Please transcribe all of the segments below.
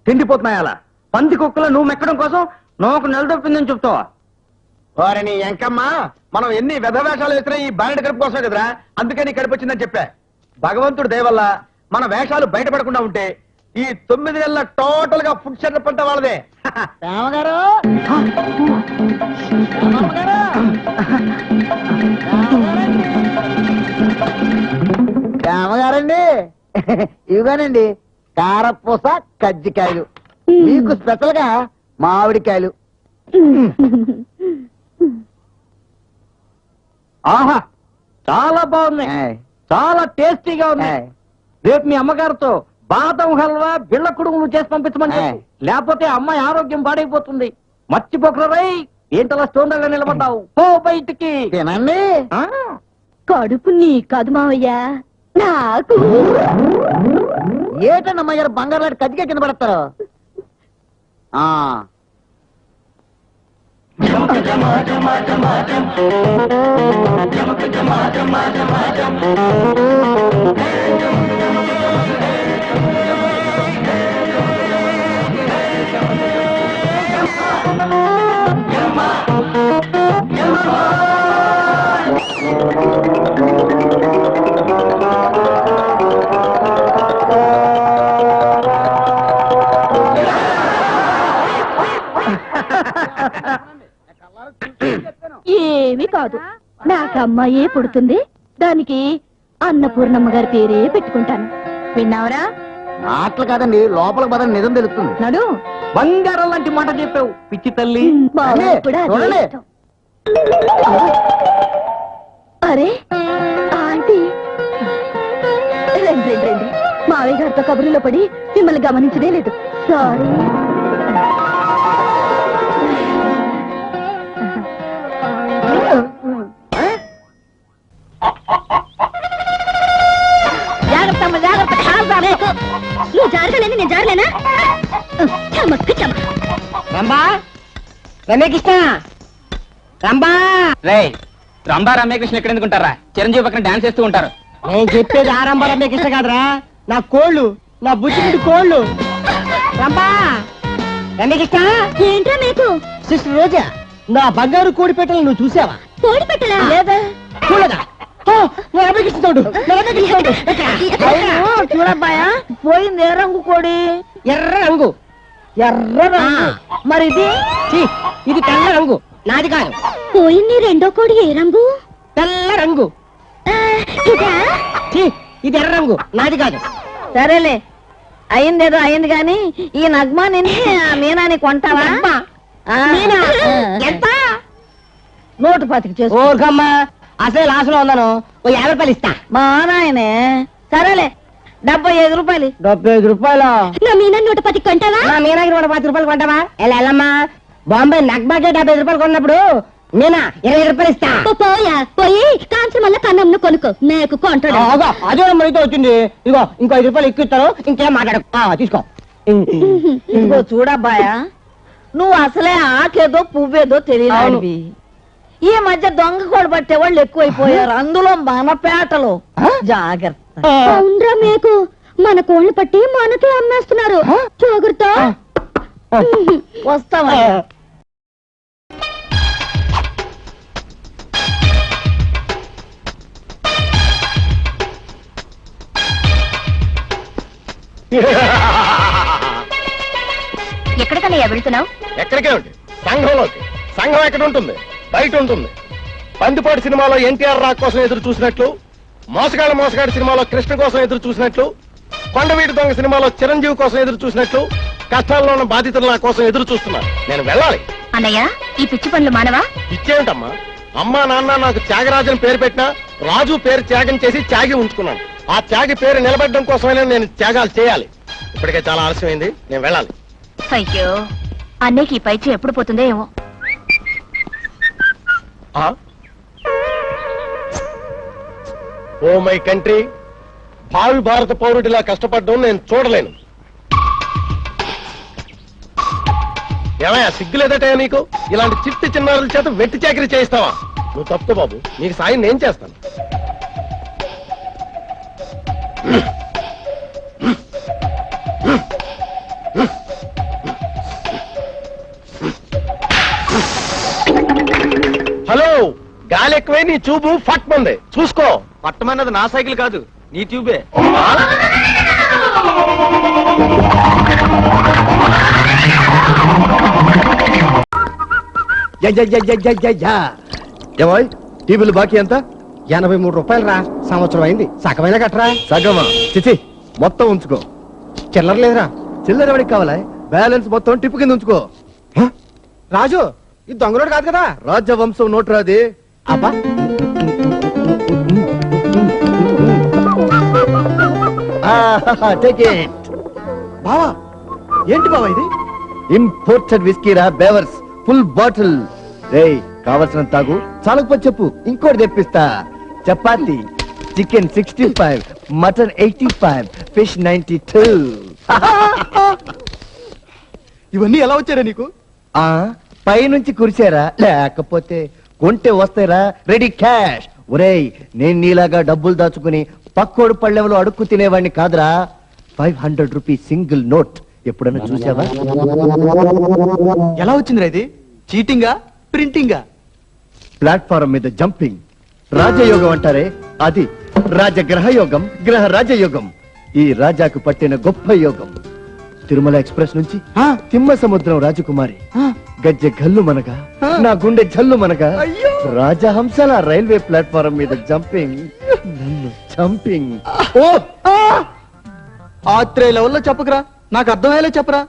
తిండిపోతున్నాయి అలా పంది కుక్కలో నువ్వు మెక్కడం కోసం నోకు నిలదొప్పిందని చెప్తావా? వారిని ఎంకమ్మా, మనం ఎన్ని వ్యధవేషాలు వేసినా ఈ బారెడు కడుపు కోసమే కదరా, అందుకే నీ కడుపు వచ్చిందని చెప్పా. భగవంతుడు దయవల్ల మన వేషాలు బయటపడకుండా ఉంటే ఈ 9 నెలల టోటల్ గా ఫుడ్ సెంటర్ పంట వాళ్ళదే. రామగారండి, ఇవిగానండి కారపూస కజ్జికాయలు, మీకు స్పెషల్ గా మామిడికాయలు. ఆహా, చాలా బాగున్నాయి, చాలా టేస్టీగా ఉన్నాయి. రేపు మీ అమ్మగారితో బాదం హల్వా బిళ్ళ కుడుములు చేసి పంపించమని చెప్పు. లేకపోతే అమ్మాయి ఆరోగ్యం పాడైపోతుంది. మర్చిపోకరై, ఏంటలా స్టోన్గా నిలబడ్డావు? పో బయటికి. తినండి. కడుపు నీ కాదు మావయ్య, నాకు. ఏటన్నమ్మా గారు బంగారు లాంటి కజ్జికాయ కింద పడతారు? ఏమి కాదు, నాకు అమ్మాయే పుడుతుంది, దానికి అన్నపూర్ణమ్మ గారి పేరే పెట్టుకుంటాను. విన్నావరా? మాటలు కాదండి, లోపలికి పదని నిజం తెలుస్తుంది. నడు. బంగారం లాంటి మాట చెప్పావు పిచ్చి తల్లి. బావకు కూడా అదే చూడండి. ఇష్టం. అరే ఆంటీ, రండి రండి రండి. మావయ్య గారితో కబుర్లో పడి మిమ్మల్ని గమనించదే లేదు, సారీ. జాగ్రత్త అమ్మ, జాగ్రత్త. నువ్వు జారగలేని నేను జారలేనా? చమక్ చమక్. Rumba Ramyakrishna, rumba. రే, రంబా రమ్యకృష్ణ ఎక్కడ ఎందుకుంటారా? చిరంజీవి పక్కన డాన్స్ చేస్తూ ఉంటారు. నేను చెప్పేది ఆ రంబా రమ్యకృష్ణ కాదురా, నా కోళ్ళు, నా బుజ్జిముడి కోళ్ళు. రంబా రమ్యకృష్ణ. ఏంట్రా మీకు? సిస్టర్ రోజా, నా బంగారు కోడి పెట్టలు నువ్వు చూసావా? కోడి పెట్టలా? లేదా? చూడదా? రమ్యకృష్ణ తోడు, చూడబ్బాయా, పోయింది ఏ రంగు కోడి? ఎర్ర రంగు. ఎర్ర రంగు. మరి ఇది? ఛీ, ఇది తెల్ల రంగు, నాది కాదు. పోయింది రెండో కోడి ఏ రంగు? తెల్ల రంగు. ఛీ, ఇది ఎర్ర రంగు, నాది కాదు. సరేలే, అయిందేదో అయింది గాని ఈ నగ్మా నిన్ను మీనాని కొంటావా? మీనా? ఎంత? 125 చేసుకో. ఓర్కమ్మా, అసలు లాస్ లో ఉన్నాను, ఓ 50 రూపాయలు ఇస్తా. మా నాయనే. సరేలే, 75 రూపాయలు. 75 రూపాయలు? నా మీనా 110 కొంటావా? నా మీనాకి 110 రూపాయలు కొంటావా? వెళ్ళమ్మా, బాంబే నగ్బాకే 75 రూపాయలు కొన్నప్పుడు మీనా 20 రూపాయలు ఇస్తా. పోయా, పోయి కాంచి మళ్ళీ కన్నంను కొనుక్కో, మేకు కొంటాడు. అదే అయితే వచ్చింది. ఇదిగో ఇంకో 5 రూపాయలు ఎక్కువ ఇస్తాను, ఇంకేం మాట్లాడు. తీసుకో. ఇదిగో చూడబ్బాయా, నువ్వు అసలే ఆకేదో పువ్వేదో తెలియదు. ఈ మధ్య దొంగ కోడి పట్టే వాళ్ళు ఎక్కువైపోయారు, అందులో మన పేటలో. జాగ్రత్త. అవునరా మేకు, మన కోళ్ళు పట్టి మనకే అమ్మేస్తున్నారు, జాగ్రత్త. వస్తావా? ఎక్కడికన్నా వెళ్తున్నావు? ఎక్కడికే ఉంటే సంఘంలోకి. సంఘం ఎక్కడ ఉంటుంది? బయట ఉంటుంది. బందిపోటు సినిమాలో ఎన్టీఆర్ రాక్ కోసం ఎదురు చూసినట్లు, మోసగాడు సినిమాలో కృష్ణ కోసం ఎదురు చూసినట్లు, కొండవీటి దొంగ సినిమాలో చిరంజీవి కోసం ఎదురు చూసినట్లు, కష్టాల్లో ఉన్న బాధితులు నా కోసం ఎదురు చూస్తున్నారు. నేను వెళ్ళాలి. అన్నయ్య, ఈ పిచ్చి పనులు మానవా? ఇచ్చేమిటమ్మా, అమ్మా నాన్న నాకు త్యాగరాజన్ పేరు పెట్టినా రాజు పేరు త్యాగం చేసి త్యాగి ఉంచుకున్నాను. ఆ త్యాగి పేరు నిలబెట్టడం కోసమైనా నేను త్యాగాలు చేయాలి. ఇప్పటికే చాలా ఆలస్యమైంది, నేను వెళ్ళాలి. అయ్యో, అన్నయ్యకి ఈ పైచి ఎప్పుడు పోతుందో ఏమో. ఓ మై కంట్రీ, భావి భారత పౌరుడిలా కష్టపడడం నేను చూడలేను. ఏమయ్యా, సిగ్గులేదటయా నీకు? ఇలాంటి చిట్టి చిన్నారుల చేత వెట్టి చాకరీ చేయిస్తావా? నువ్వు తప్పుకో బాబు, నీకు సాయం నేను చేస్తాను. గాలి ఎక్కువై నీ చూపు ఫట్మంది చూసుకో. పట్టమన్నది నా సైకిల్ కాదు, నీ ట్యూబే. ఏమోయ్ టీవీలు బాకీ ఎంత? 83 రూపాయలు రా. సంవత్సరం అయింది, సగమైన కట్టరా. సగమా? చిచి, మొత్తం ఉంచుకో. చిల్లర లేదురా. చిల్లర ఎవరికి కావాలా? బ్యాలెన్స్ మొత్తం టిప్పు కింద ఉంచుకో. రాజు, ఇది దొంగలోడు కాదు కదా? రాజవంశం నోటు రాది. అబ్బా, బావా ఏంటి బావా ఇది? ఇంపోర్టెడ్ విస్కీ రా, బేవర్స్ ఫుల్ బాటిల్. రేయ్, కావలసిన తాగు, చాలకపోతే చెప్పు, ఇంకోటి తెప్పిస్తా. Chapati chicken 65, mutton 85, fish 92. ఇవన్నీ ఎలా వచ్చారా నీకు? ఆ పైనుంచి కురిశారా, లేకపోతే కొంటే వస్తారా రెడీ క్యాష్. ఒరేయ్, నేను నీలాగా డబ్బులు దాచుకుని పక్కోడు పళ్ళెవలో అడుక్కు తినేవాడిని కాదురా. 500 రూపీస్ సింగిల్ నోట్ ఎప్పుడన్నా చూసావా? ఎలా వచ్చిందిరా ఇది? చీటింగా, ప్రింటింగా? ప్లాట్ఫారం మీద జంపింగ్ రాజయోగం అంటారే, అది రాజగ్రహ యోగం, గ్రహ రాజయోగం. ఈ రాజాకు పట్టిన గొప్ప యోగం. తిరుమల ఎక్స్ప్రెస్ నుంచి తిమ్మ సముద్రం రాజకుమారి గజ్జె గల్లు మనగా, నా గుండె జల్లు మనగా, రాజహంసల రైల్వే ప్లాట్ఫారం మీద జంపింగ్, నన్ను జంపింగ్. ఓ ఆత్రేయ లెవెల్లో చెప్పకరా, నాకు అర్థమయ్యేలా చెప్పరా.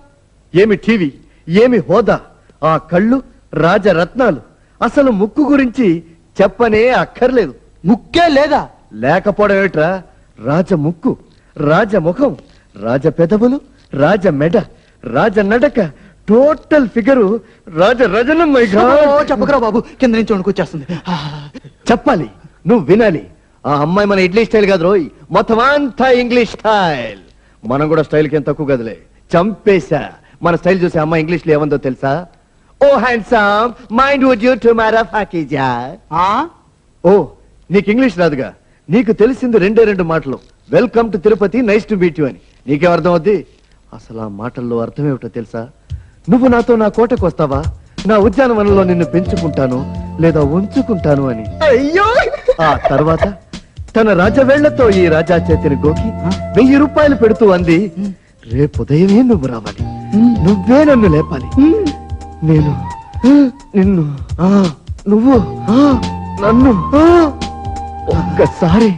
ఏమి టీవీ, ఏమి హోదా, ఆ కళ్ళు రాజరత్నాలు. అసలు ముక్కు గురించి చెప్పనే అక్కర్లేదు. ముక్కే లేదా? లేకపోవడం ఏమిట్రా? రాజ ముక్కు, రాజ ముఖం, రాజ పెదవులు, రాజ మెడ, రాజ నడక, టోటల్ ఫిగరు రాజ రజనం. చెప్పకరా బాబు, కింద నుంచి వణుకొచ్చేస్తుంది. చెప్పాలి, నువ్వు వినాలి. ఆ అమ్మాయి మన ఇడ్లీ స్టైల్ కాదు రోయ్, మొత్తం అంతా ఇంగ్లీష్ స్టైల్. మనం కూడా స్టైల్ కి తక్కువ కదలే. చంపేశా. మన స్టైల్ చూసి అమ్మాయి ఇంగ్లీష్ లో ఏమందో తెలుసా? Oh handsome, mind would you tomorrow ప్యాకేజా. ఓ, నీకు ఇంగ్లీష్ రాదుగా? నీకు తెలిసింది రెండే మాటలు, welcome to Tirupati, nice to meet you అని. నీకేం అర్థం అవుద్ది? అసలు ఆ మాటల్లో అర్థం ఏమిటో తెలుసా? నువ్వు నాతో నా కోటకు వస్తావా, నా ఉద్యానవనంలో నిన్ను పెంచుకుంటాను లేదా ఉంచుకుంటాను అని. అయ్యో, ఆ తర్వాత తన రాజవేళ్లతో ఈ రాజా చేతిని గోకి 1000 రూపాయలు పెడుతూ అంది, రేపు ఉదయమే నువ్వు రావాలి, నువ్వే నన్ను లేపాలి, నేను నిన్ను, నువ్వు నన్ను. ఒక్కసారి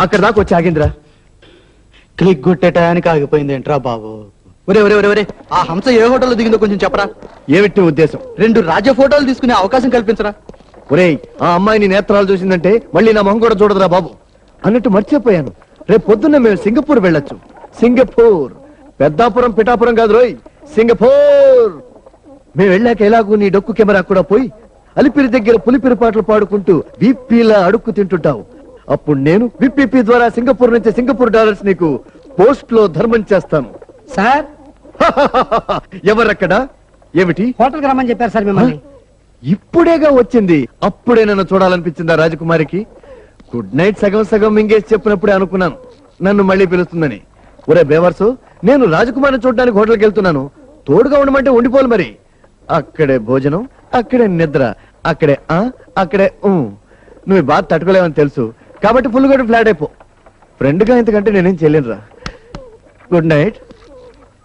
అక్కడ దాకా వచ్చి ఆగిందిరా. క్లిక్ కొట్టేటానికి ఆగిపోయింది ఏంట్రా బాబు? ఒరే ఒరే ఒరే ఒరే, ఆ హంస ఏ హోటల్లో దిగిందో కొంచెం చెప్పరా. ఏమిటి ఉద్దేశం? 2 రాజ ఫోటోలు తీసుకునే అవకాశం కల్పించరా. ఒరేయ్, ఆ అమ్మాయిని నేత్రాలు చూసిందంటే మళ్ళీ నా మొహం కూడా చూడదురా బాబు. అన్నట్టు మర్చిపోయాను, రేపు పొద్దున్న మేము సింగపూర్ వెళ్ళొచ్చు. సింగపూర్, పెద్దాపురం పిఠాపురం కాదు రోయ్, సింగపూర్. మేము వెళ్ళాక ఎలాగూ నీ డొక్కు కెమెరా కూడా పోయి అలిపిరి దగ్గర పులిపిరి పాటలు పాడుకుంటూ విప్పిలా అడుక్కు తింటుంటావు. అప్పుడు నేను విప్పిపి ద్వారా సింగపూర్ నుంచి సింగపూర్ డాలర్స్ నీకు పోస్ట్ లో ధర్మం చేస్తాను. సార్, ఎవరక్కడ? ఏమిటి? హోటల్కి రమ్మని చెప్పారు సార్ మిమ్మల్ని. ఇప్పుడేగా వచ్చింది, అప్పుడే నన్ను చూడాలనిపించిందా రాజకుమారికి? గుడ్ నైట్ సగం సగం మింగేసి చెప్పినప్పుడే అనుకున్నాను నన్ను మళ్ళీ పిలుస్తుందని. ఒరే బేవర్సు, నేను రాజకుమారిని చూడడానికి హోటల్కి వెళ్తున్నాను, తోడుగా ఉండమంటే ఉండిపోలు. మరి అక్కడే భోజనం, అక్కడే నిద్ర, అక్కడే అక్కడే నువ్వు బాధ తట్టుకోలేవని తెలుసు కాబట్టి ఫుల్ కూడా ఫ్లాట్ అయిపో. ఫ్రెండ్ గా ఇంతకంటే నేనేం చేయలేనురా. Good night.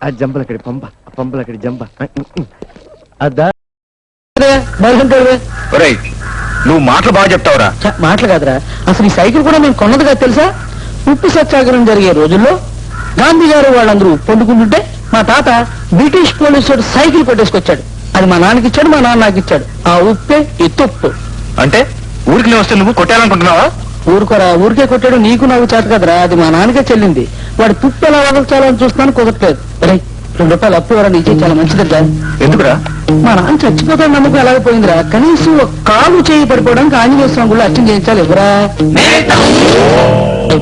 ఆ జంపలు అక్కడి పంప, ఆ పంపలు అక్కడి జంప. అద్దా నువ్వు మాటలు బాగా చెప్తావురా. మాటలు కాదురా, అసలు ఈ సైకిల్ కూడా నేను కొన్నదిగా తెలుసా? ఉప్పు సత్యాగ్రహం జరిగే రోజుల్లో గాంధీ గారు వాళ్ళందరూ పండుకుంటుంటే మా తాత బ్రిటిష్ పోలీసు సైకిల్ కొట్టేసుకొచ్చాడు. అది మా నాన్నకి ఇచ్చాడు, మా నాన్న నాకు ఇచ్చాడు. ఆ ఉప్పే ఈ తుప్పు. అంటే ఊరికి వస్తే నువ్వు కొట్టాలనుకుంటున్నావా? ఊరుకోరా, ఊరికే కొట్టాడు, నీకు నాకు చేత కదరా, అది మా నాన్నకే చెల్లింది. వాడి తుప్పు ఎలా వదలచాలని చూస్తున్నాను, కుదరట్లేదు. అరే 2 రూపాయలు అప్పు ఎవరని ఇచ్చే చాలా మంచిదిరా. ఎందుకురా? మా నాన్న చచ్చిపోతాడు నమ్మకం ఎలాగైపోయిందిరా. కనీసం ఒక కాలు చేయి పడిపోవడానికి ఆంజనేయ స్వామి కూడా అర్చన చేయించాలి ఎవరా.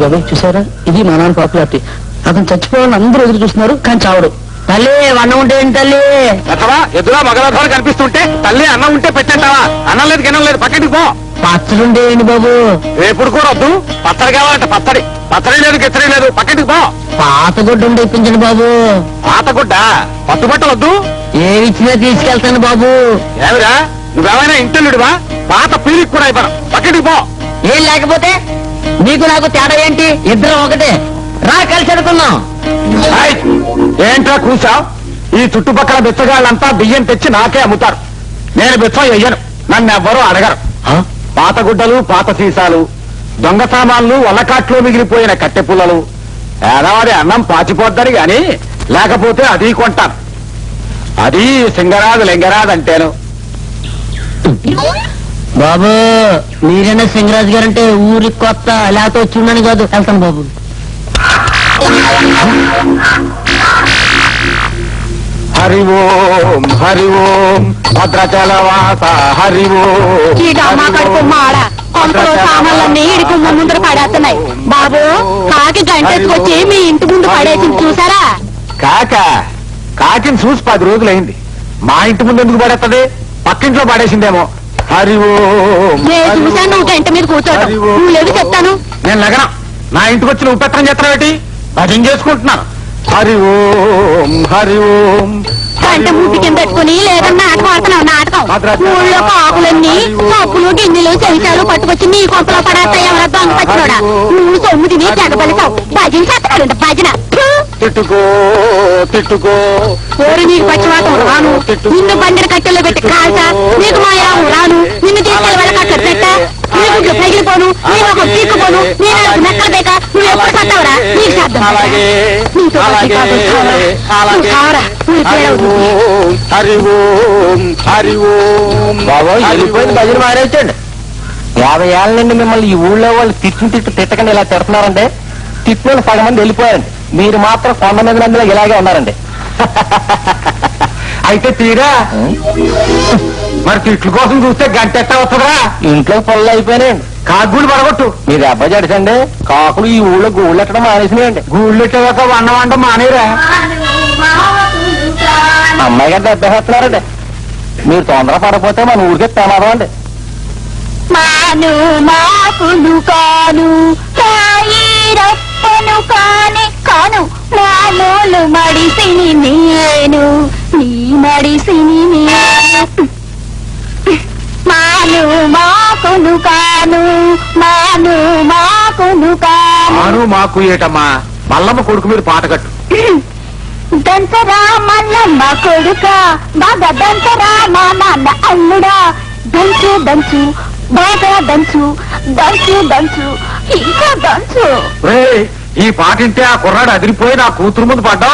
బాబా చూసారా, ఇది మా నాన్న పాపులారిటీ. అతను చచ్చిపోవాలని అందరూ ఎదురు చూస్తున్నారు, కానీ చావడు. తల్లి అన్నం ఉంటే ఏంటి తల్లి? అథవా ఎదురా మగలధోలు కనిపిస్తుంటే తల్లి అన్నం ఉంటే పెట్టంటావా? అన్నం లేదు గిన్నం లేదు, పక్కడికి పో. పచ్చడుండేయండి బాబు. రేపుడు కూడా వద్దు, పచ్చడి కావాలంటే పచ్చడి. పచ్చడి లేదు, గిచ్చడి లేదు, పక్కడికి పో. పాత గుడ్డ ఉండే ఇప్పించండి బాబు. పాత గుడ్డ, పట్టుబట్ట వద్దు. ఏమిచ్చినా తీసుకెళ్తాను బాబు. ఏమిరా నువ్వేమైనా ఇంటల్లుడివా? పాత పీరికి కూడా ఇవ్వను. పక్కడికి పో. ఏం లేకపోతే నీకు నాకు తేడా ఏంటి? ఇద్దరం ఒకటే. రా కలిసి అనుకున్నాం. ఏయ్, ఏంట్రా కూసావ్? ఈ చుట్టుపక్కల బిచ్చగాళ్ళంతా బియ్యం తెచ్చి నాకే అమ్ముతారు. నేను బిచ్చం వెయ్యను. నన్ను ఎవ్వరూ అడగరు. పాత గుడ్డలు, పాత సీసాలు, దొంగ సామాన్లు, వల్లకాట్లో మిగిలిపోయిన కట్టె పుల్లలు, పేదవాడి అన్నం పాచిపోద్దని గాని లేకపోతే అది కొంటాను. అది సింగరాజు లింగరాజు అంటేను. బాబు మీరైనా సింగరాజు గారంటే ఊరికి కొత్త, లేకపోతే వచ్చి కాదు. వెళ్తాను బాబు. హరి ఓం హరి ఓం భద్రాచల వాస హరి ఓం. కొంపలో సామాన్లన్నీ ఇడుకుమ్మ ముందర పడేస్తున్నాయి. బాబు కాకి గంటెత్తుకొచ్చి మీ ఇంటి ముందు పడేసి చూసారా? కాకిని చూసి 10 రోజులైంది. మా ఇంటి ముందు ఎందుకు పడేస్తుంది? పక్కింట్లో పడేసిందేమో. హరి ఓం. నేను చూశాను నువ్వు గంట మీద కూర్చోటం. నువ్వు లేవి చెప్తాను. నేను లగనం. నా ఇంటికి వచ్చి నువ్వు పెట్టడం చేస్తావేటి? భజన చేసుకుంటున్నాను. హరి ఓం హరి ఓం. గంట ముద్దు కింద పెట్టుకుని లేదన్నా నాటకం ఆడుతున్నావు. నాటకం ఊళ్ళో కాకులన్నీ కప్పులు గిన్నెలు చెంచాలు పట్టుకొచ్చి నీ కొంపలో పడేస్తాయేమన్నా దొంగ పచ్చినోడా? నువ్వు సొమ్ము తిని తెగపలిసావు. భజన చేస్తున్నాడు భజన. తిట్టుకో తిట్టుకో. ఓరి నీకు పచ్చివాతం రాను. నిన్ను బండిన కట్టెల్లో పెట్టి కాల్చా. నీకు మాయాము రాను. నిన్ను తీసుకెళ్లి వాళ్ళ కట్టెలు పెట్టా. నీ గుడ్లు పగిలిపోను. నీ ఒక పీక్కుపోను. నేను నెక్కలు బేక. నువ్వు ఎప్పుడు సత్తావురా? నీకు శబ్దం నీతో కావరా? హరి ఓం హరి ఓం. బాబు వెళ్ళిపోయింది. భజన మానేచ్చండి. 50 ఏళ్ళ నుండి మిమ్మల్ని ఈ ఊళ్ళో వాళ్ళు తిట్టకండి ఇలా తిడుతున్నారంటే తిట్టిన సగం మంది వెళ్ళిపోయారండి. మీరు మాత్రం 100 మందిలో ఇలాగే ఉన్నారండి. అయితే తీరా మరి తిట్లు కోసం చూస్తే గంట ఎట్టా వస్తుందా? ఇంట్లో పనులు అయిపోయినాయండి. కాకులు పడగొట్టు. మీరు దెబ్బ జడిసండి. కాకులు ఈ ఊళ్ళో గూళ్ళు ఎట్టడం మానేసినాయండి. గూళ్ళు ఎట్టేదాకా వండం మానేరా? అమ్మాయి గారు దెబ్బ వేస్తున్నారండి. మీరు తొందర పడకపోతే మన ఊరికే ప్రమాదం అండి. మాను మాకును కాను రప్పను కాని కాను మామూలు మడిసిని నేను నీ మడిసిని నేను మాను మాకును కాను మాను మాకును కాను. ఆను మాకు ఏటమ్మా? మల్లమ్మ కొడుకు మీద పాట కట్టు. దంతరా మల్లమ్మ కొడుక బాగా దంతరా మా నాన్న అల్లుడా. దంచు దంచు బాగా దంచు దంచు దంచు ఇంకా దంచు. రేయ్, ఈ పాట వింటే ఆ కుర్రాడు అదిరిపోయి నా కూతురు ముందు పడ్డా.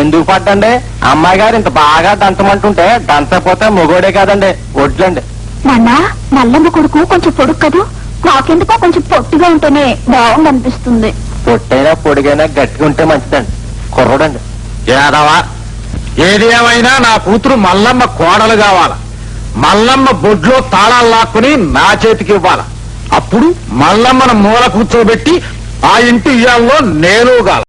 ఎందుకు పడ్డండి? అమ్మాయి గారు ఇంత బాగా దంచమంటుంటే దంచపోతే మొగోడే కాదండి, వడ్లండి. నాన్న మల్లమ్మ కొడుకు కొంచెం పొడుగు కదూ. నాకెందుకో కొంచెం పొట్టిగా ఉంటేనే బాగుందనిపిస్తుంది. పొట్టైనా పొడిగైనా గట్టిగా ఉంటే మంచిదండి. కుర్రోడండి. ఏదవా, ఏది ఏమైనా నా కూతురు మల్లమ్మ కోడలు కావాల. మల్లమ్మ బొడ్లో తాళాలు లాక్కుని నా చేతికి ఇవ్వాల. అప్పుడు మల్లమ్మను మూల కూర్చోబెట్టి ఆ ఇంటి ఇయ్యాల్లో నేను గాల.